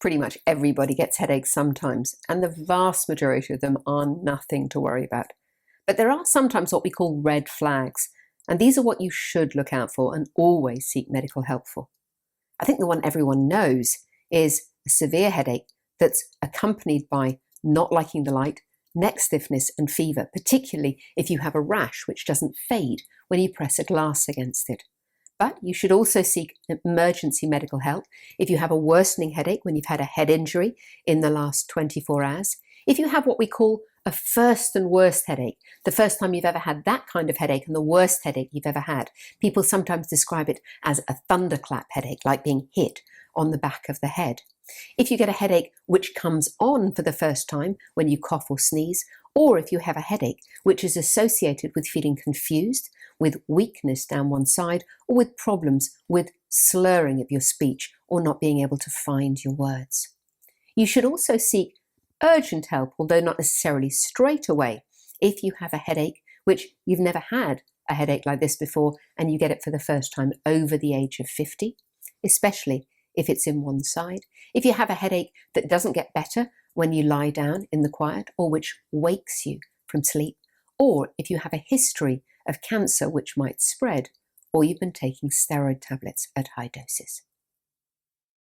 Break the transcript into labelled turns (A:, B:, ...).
A: Pretty much everybody gets headaches sometimes, and the vast majority of them are nothing to worry about. But there are sometimes what we call red flags, and these are what you should look out for and always seek medical help for. I think the one everyone knows is a severe headache that's accompanied by not liking the light, neck stiffness and fever, particularly if you have a rash which doesn't fade when you press a glass against it. But you should also seek emergency medical help if you have a worsening headache when you've had a head injury in the last 24 hours. If you have what we call a first and worst headache, the first time you've ever had that kind of headache and the worst headache you've ever had. People sometimes describe it as a thunderclap headache, like being hit on the back of the head. If you get a headache which comes on for the first time when you cough or sneeze, or if you have a headache which is associated with feeling confused, with weakness down one side, or with problems with slurring of your speech or not being able to find your words. You should also seek urgent help, although not necessarily straight away, if you have a headache which you've never had a headache like this before and you get it for the first time over the age of 50, especially if it's in one side. If you have a headache that doesn't get better when you lie down in the quiet or which wakes you from sleep, or if you have a history of cancer which might spread, or you've been taking steroid tablets at high doses.